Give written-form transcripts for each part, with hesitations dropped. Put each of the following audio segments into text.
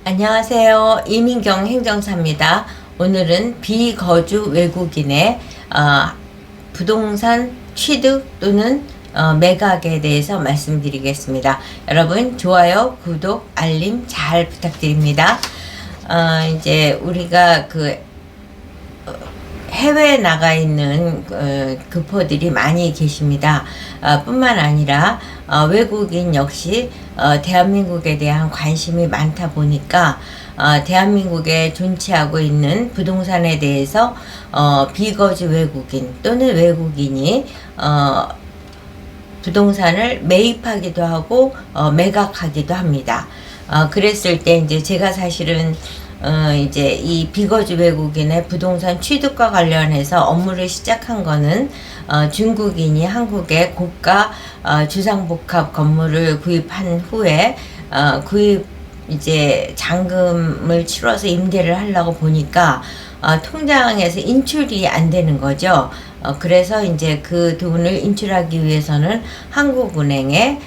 안녕하세요. 이민경 행정사입니다. 오늘은 비거주 외국인의 부동산 취득 또는 매각에 대해서 말씀드리겠습니다. 여러분 좋아요, 구독, 알림 잘 부탁드립니다. 이제 우리가 해외에 나가 있는 교포들이 많이 계십니다. 뿐만 아니라 외국인 역시 대한민국에 대한 관심이 많다 보니까 대한민국에 존치하고 있는 부동산에 대해서 비거주 외국인 또는 외국인이 부동산을 매입하기도 하고 매각하기도 합니다. 그랬을 때 이제 제가 사실은 이제 이 비거주 외국인의 부동산 취득과 관련해서 업무를 시작한 거는 중국인이 한국에 고가 주상복합 건물을 구입한 후에 구입 이제 잔금을 치러서 임대를 하려고 보니까 통장에서 인출이 안 되는 거죠. 그래서 이제 그 돈을 인출하기 위해서는 한국은행에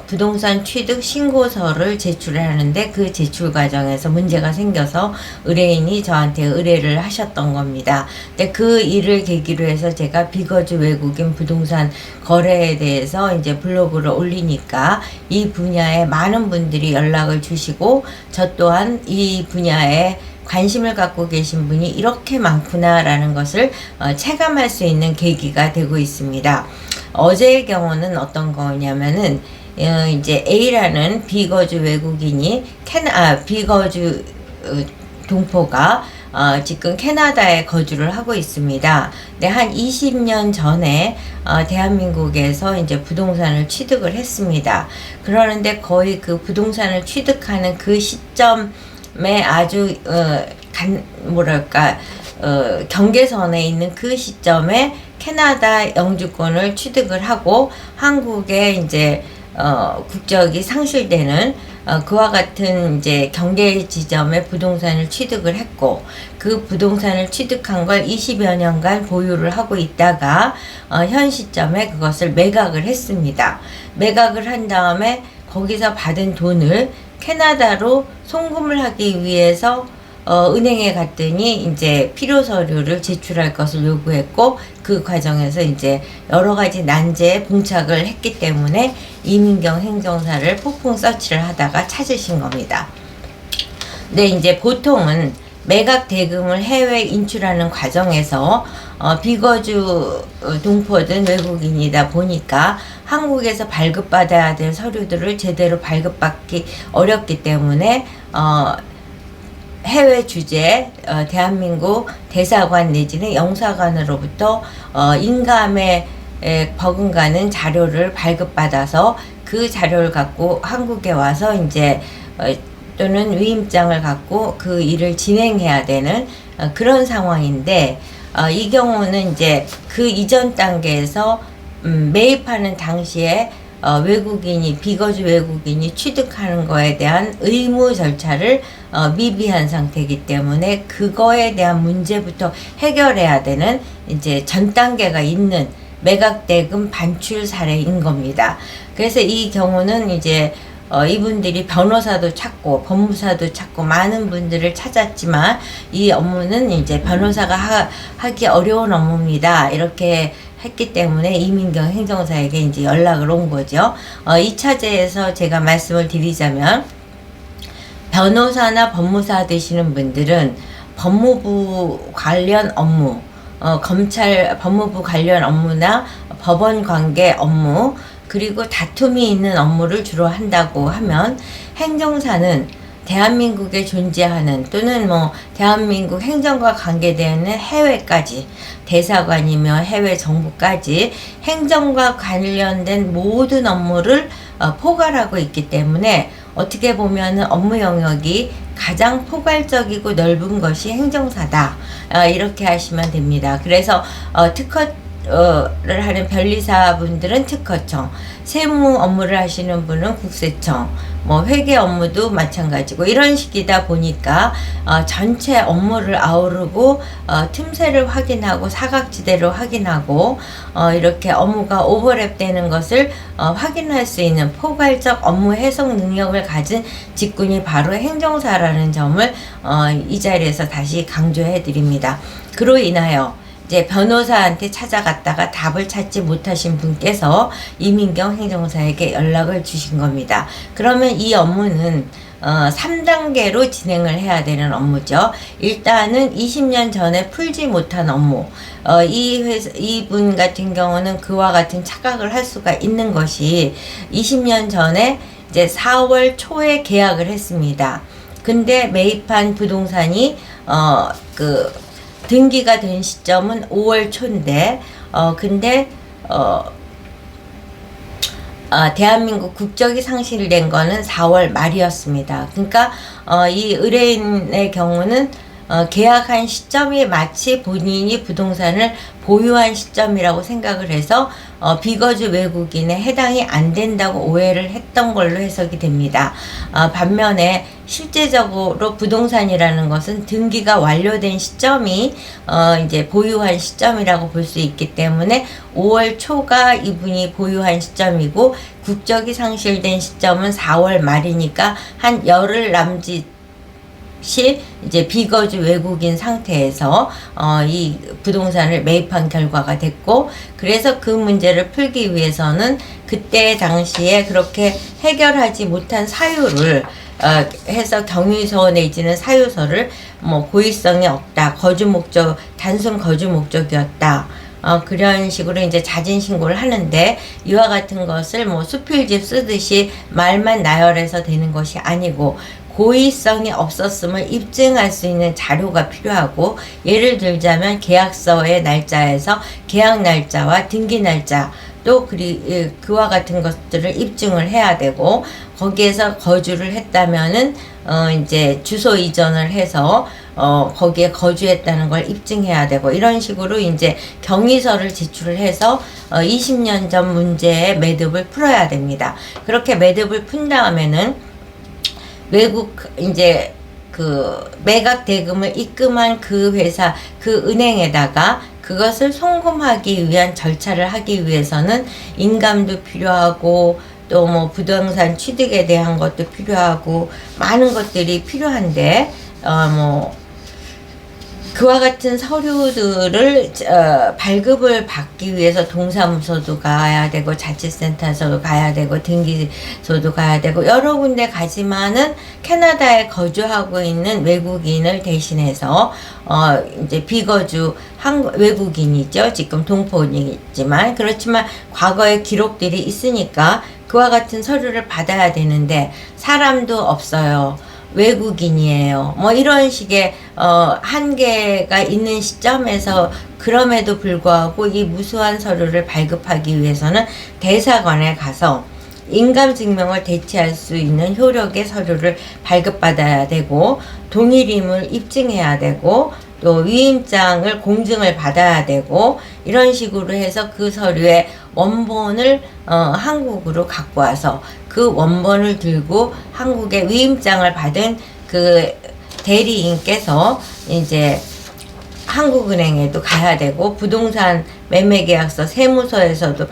부동산 취득 신고서를 제출을 하는데 그 제출 과정에서 문제가 생겨서 의뢰인이 저한테 의뢰를 하셨던 겁니다. 근데 그 일을 계기로 해서 제가 비거주 외국인 부동산 거래에 대해서 이제 블로그를 올리니까 이 분야에 많은 분들이 연락을 주시고 저 또한 이 분야에 관심을 갖고 계신 분이 이렇게 많구나라는 것을 체감할 수 있는 계기가 되고 있습니다. 어제의 경우는 어떤 거냐면은 이제 A라는 비거주 외국인이 비거주 동포가 지금 캐나다에 거주를 하고 있습니다. 근데 한 20년 전에 대한민국에서 이제 부동산을 취득을 했습니다. 그러는데 거의 그 부동산을 취득하는 그 시점에 아주 경계선에 있는 그 시점에 캐나다 영주권을 취득을 하고 한국에 이제 국적이 상실되는 그와 같은 이제 경계 지점에 부동산을 취득을 했고 그 부동산을 취득한 걸 20여 년간 보유를 하고 있다가 현 시점에 그것을 매각을 했습니다. 매각을 한 다음에 거기서 받은 돈을 캐나다로 송금을 하기 위해서 은행에 갔더니 이제 필요 서류를 제출할 것을 요구했고 그 과정에서 이제 여러 가지 난제에 봉착을 했기 때문에 이민경 행정사를 폭풍 서치를 하다가 찾으신 겁니다. 근데 이제 보통은 매각 대금을 해외 인출하는 과정에서 비거주 동포든 외국인이다 보니까 한국에서 발급받아야 될 서류들을 제대로 발급받기 어렵기 때문에 해외 주재 대한민국 대사관 내지는 영사관으로부터 인감에 버금가는 자료를 발급받아서 그 자료를 갖고 한국에 와서 이제 또는 위임장을 갖고 그 일을 진행해야 되는 그런 상황인데 이 경우는 이제 그 이전 단계에서 매입하는 당시에 비거주 외국인이 취득하는 거에 대한 의무 절차를 미비한 상태이기 때문에 그거에 대한 문제부터 해결해야 되는 이제 전 단계가 있는 매각대금 반출 사례인 겁니다. 그래서 이 경우는 이제 이분들이 변호사도 찾고 법무사도 찾고 많은 분들을 찾았지만 이 업무는 이제 변호사가 하기 어려운 업무입니다. 이렇게 했기 때문에 이민경 행정사에게 이제 연락을 온 거죠. 이 차제에서 제가 말씀을 드리자면 변호사나 법무사 되시는 분들은 법무부 관련 업무, 법무부 관련 업무나 법원 관계 업무, 그리고 다툼이 있는 업무를 주로 한다고 하면 행정사는 대한민국에 존재하는 또는 대한민국 행정과 관계되는 해외까지 대사관이며 해외 정부까지 행정과 관련된 모든 업무를 포괄하고 있기 때문에 어떻게 보면 업무 영역이 가장 포괄적이고 넓은 것이 행정사다. 이렇게 하시면 됩니다. 그래서 를 하는 변리사분들은 특허청, 세무 업무를 하시는 분은 국세청, 뭐 회계 업무도 마찬가지고 이런 식이다 보니까 전체 업무를 아우르고 틈새를 확인하고 사각지대를 확인하고 이렇게 업무가 오버랩되는 것을 확인할 수 있는 포괄적 업무 해석 능력을 가진 직군이 바로 행정사라는 점을 이 자리에서 다시 강조해 드립니다. 그로 인하여 이제 변호사한테 찾아갔다가 답을 찾지 못하신 분께서 이민경 행정사에게 연락을 주신 겁니다. 그러면 이 업무는 3단계로 진행을 해야 되는 업무죠. 일단은 20년 전에 풀지 못한 업무. 이분 같은 경우는 그와 같은 착각을 할 수가 있는 것이 20년 전에 이제 4월 초에 계약을 했습니다. 근데 매입한 부동산이 등기가 된 시점은 5월 초인데 근데 대한민국 국적이 상실된 거는 4월 말이었습니다. 그러니까 이 의뢰인의 경우는 계약한 시점이 마치 본인이 부동산을 보유한 시점이라고 생각을 해서 비거주 외국인에 해당이 안 된다고 오해를 했던 걸로 해석이 됩니다. 반면에 실제적으로 부동산이라는 것은 등기가 완료된 시점이 이제 보유한 시점이라고 볼 수 있기 때문에 5월 초가 이분이 보유한 시점이고 국적이 상실된 시점은 4월 말이니까 한 열흘 남짓 이제 비거주 외국인 상태에서 이 부동산을 매입한 결과가 됐고, 그래서 그 문제를 풀기 위해서는 그때 당시에 그렇게 해결하지 못한 사유를 해서 경위서 내지는 사유서를 뭐 고의성이 없다, 거주 목적, 단순 거주 목적이었다, 그런 식으로 이제 자진 신고를 하는데, 이와 같은 것을 뭐 수필집 쓰듯이 말만 나열해서 되는 것이 아니고 고의성이 없었음을 입증할 수 있는 자료가 필요하고, 예를 들자면 계약서의 날짜에서 계약 날짜와 등기 날짜, 또 그와 같은 것들을 입증을 해야 되고, 거기에서 거주를 했다면은 이제 주소 이전을 해서 거기에 거주했다는 걸 입증해야 되고, 이런 식으로 이제 경위서를 제출을 해서 20년 전 문제의 매듭을 풀어야 됩니다. 그렇게 매듭을 푼 다음에는 외국 이제 그 매각 대금을 입금한 그 회사, 그 은행에다가 그것을 송금하기 위한 절차를 하기 위해서는 인감도 필요하고, 또 뭐 부동산 취득에 대한 것도 필요하고 많은 것들이 필요한데, 뭐 그와 같은 서류들을 발급을 받기 위해서 동사무소도 가야 되고 자치센터에서도 가야 되고 등기소도 가야 되고 여러 군데 가지만은 캐나다에 거주하고 있는 외국인을 대신해서 이제 비거주 외국인이죠. 지금 동포이지만, 그렇지만 과거의 기록들이 있으니까 그와 같은 서류를 받아야 되는데 사람도 없어요. 외국인이에요. 뭐 이런 식의 한계가 있는 시점에서, 그럼에도 불구하고 이 무수한 서류를 발급하기 위해서는 대사관에 가서 인감증명을 대체할 수 있는 효력의 서류를 발급받아야 되고, 동일임을 입증해야 되고, 또 위임장을 공증을 받아야 되고, 이런 식으로 해서 그 서류의 원본을 한국으로 갖고 와서 그 원본을 들고 한국에 위임장을 받은 그 대리인께서 이제 한국은행에도 가야 되고, 부동산 매매계약서 세무서에서도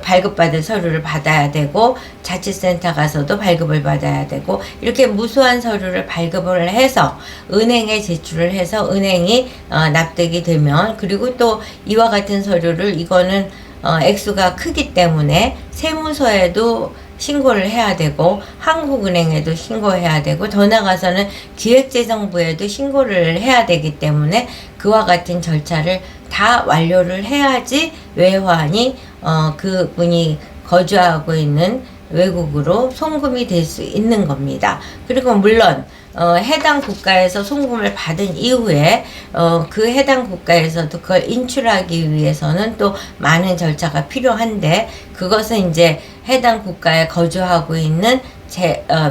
발급받을 서류를 받아야 되고, 자치센터 가서도 발급을 받아야 되고, 이렇게 무수한 서류를 발급을 해서 은행에 제출을 해서 은행이 납득이 되면, 그리고 또 이와 같은 서류를, 이거는 액수가 크기 때문에 세무서에도 신고를 해야 되고 한국은행에도 신고해야 되고, 더 나아가서는 기획재정부에도 신고를 해야 되기 때문에 그와 같은 절차를 다 완료를 해야지 외환이 그분이 거주하고 있는 외국으로 송금이 될 수 있는 겁니다. 그리고 물론 해당 국가에서 송금을 받은 이후에 그 해당 국가에서도 그걸 인출하기 위해서는 또 많은 절차가 필요한데, 그것은 이제 해당 국가에 거주하고 있는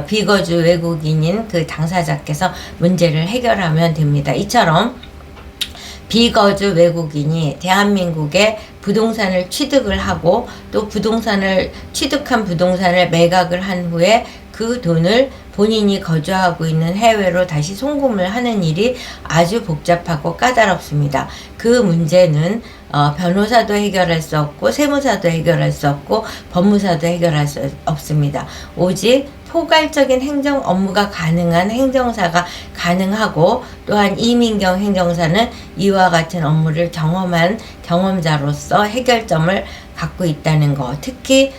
비거주 외국인인 그 당사자께서 문제를 해결하면 됩니다. 이처럼 비거주 외국인이 대한민국에 부동산을 취득을 하고 또 취득한 부동산을 매각을 한 후에 그 돈을 본인이 거주하고 있는 해외로 다시 송금을 하는 일이 아주 복잡하고 까다롭습니다. 그 문제는 변호사도 해결할 수 없고 세무사도 해결할 수 없고 법무사도 해결할 수 없습니다. 오직 포괄적인 행정 업무가 가능한 행정사가 가능하고, 또한 이민경 행정사는 이와 같은 업무를 경험한 경험자로서 해결점을 갖고 있다는 거. 특히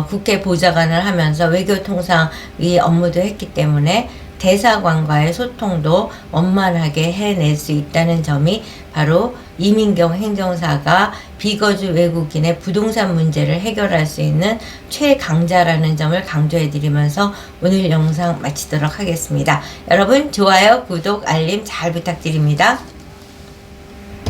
국회 보좌관을 하면서 외교통상의 업무도 했기 때문에 대사관과의 소통도 원만하게 해낼 수 있다는 점이 바로 이민경 행정사가 비거주 외국인의 부동산 문제를 해결할 수 있는 최강자라는 점을 강조해 드리면서 오늘 영상 마치도록 하겠습니다. 여러분 좋아요, 구독, 알림 잘 부탁드립니다.